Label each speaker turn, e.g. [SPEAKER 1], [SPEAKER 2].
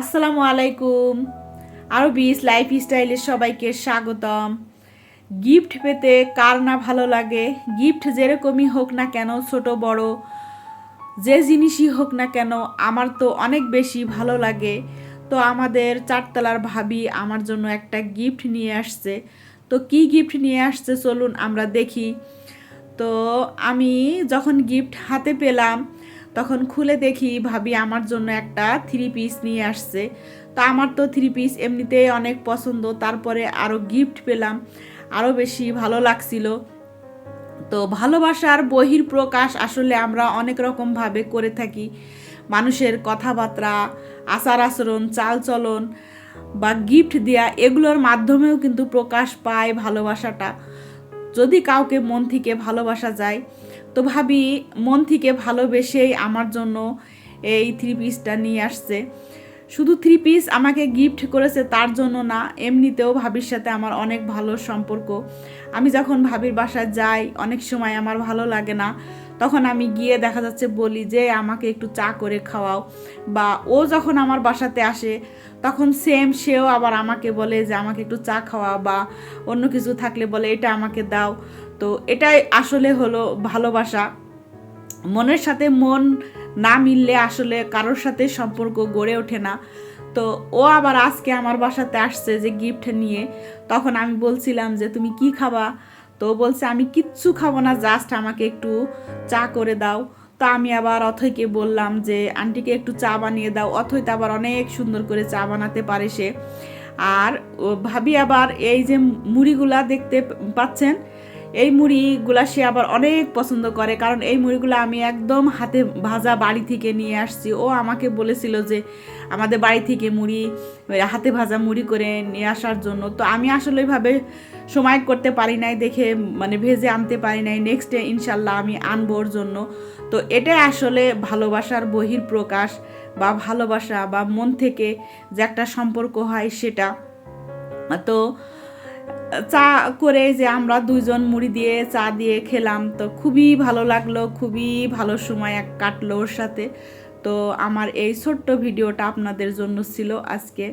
[SPEAKER 1] আসসালামু আলাইকুম। আরবিস লাইফস্টাইলে সবাইকে স্বাগতম। গিফট পেতে কার না ভালো লাগে? গিফট যেরকমই হোক না কেন, ছোট বড় যে জিনিসই হোক না কেন, আমার তো অনেক বেশি ভালো লাগে। তো আমাদের চারতলার ভাবি আমার জন্য একটা গিফট নিয়ে আসছে। তো কি গিফট নিয়ে আসছে চলুন আমরা দেখি। তো আমি যখন গিফট হাতে পেলাম তখন খুলে দেখি ভাবি আমার জন্য একটা থ্রি পিস নিয়ে আসছে। তো আমার তো থ্রি পিস এমনিতেই অনেক পছন্দ, তারপরে আরও গিফট পেলাম, আরও বেশি ভালো লাগছিল। তো ভালোবাসার বহিঃপ্রকাশ আসলে আমরা অনেক রকমভাবে করে থাকি। মানুষের কথাবার্তা, আচার আচরণ, চালচলন বা গিফট দেওয়া, এগুলোর মাধ্যমেও কিন্তু প্রকাশ পায় ভালোবাসাটা। যদি কাউকে মন থেকে ভালোবাসা যায়, তো ভাবি মন থেকে ভালোবেসেই আমার জন্য এই থ্রি পিসটা নিয়ে আসছে। শুধু থ্রি পিস আমাকে গিফট করেছে তার জন্য না, এমনিতেও ভাবির সাথে আমার অনেক ভালো সম্পর্ক। আমি যখন ভাবির বাসায় যাই অনেক সময় আমার ভালো লাগে না, তখন আমি গিয়ে দেখা যাচ্ছে বলি যে আমাকে একটু চা করে খাওয়াও, বা ও যখন আমার বাসাতে আসে তখন সেম সেও আবার আমাকে বলে যে আমাকে একটু চা খাওয়া, বা অন্য কিছু থাকলে বলে এটা আমাকে দাও। তো এটাই আসলে হলো ভালোবাসা। মনের সাথে মন না মিললে আসলে কারোর সাথে সম্পর্ক গড়ে ওঠে না। তো ও আবার আজকে আমার বাসাতে আসছে যে গিফট নিয়ে, তখন আমি বলছিলাম যে তুমি কি খাবা? তো বলছে আমি কিচ্ছু খাবো না, জাস্ট আমাকে একটু চা করে দাও। তো আমি আবার অথৈকে বললাম যে আন্টিকে একটু চা বানিয়ে দাও। অথৈ তো আবার অনেক সুন্দর করে চা বানাতে পারে সে। আর ভাবি আবার এই যে মুড়িগুলা দেখতে পাচ্ছেন, এই মুড়িগুলা সে আবার অনেক পছন্দ করে, কারণ এই মুড়িগুলো আমি একদম হাতে ভাজা বাড়ি থেকে নিয়ে আসছি। ও আমাকে বলেছিল যে আমাদের বাড়ি থেকে মুড়ি, হাতে ভাজা মুড়ি করে নিয়ে আসার জন্য। তো আমি আসলে ওইভাবে সময় করতে পারি নাই দেখে, মানে ভেজে আনতে পারি নাই। নেক্সট ডে ইনশাল্লাহ আমি আনবো ওর জন্য। তো এটাই আসলে ভালোবাসার বহিঃপ্রকাশ, বা ভালোবাসা বা মন থেকে যে একটা সম্পর্ক হয় সেটা। তো চা করে যে আমরা দুইজন মুড়ি দিয়ে চা দিয়ে খেলাম, তো খুবই ভালো লাগলো, খুবই ভালো সময় কাটলো ওর সাথে। তো আমার এই ছোট্ট ভিডিওটা আপনাদের জন্য ছিল আজকে।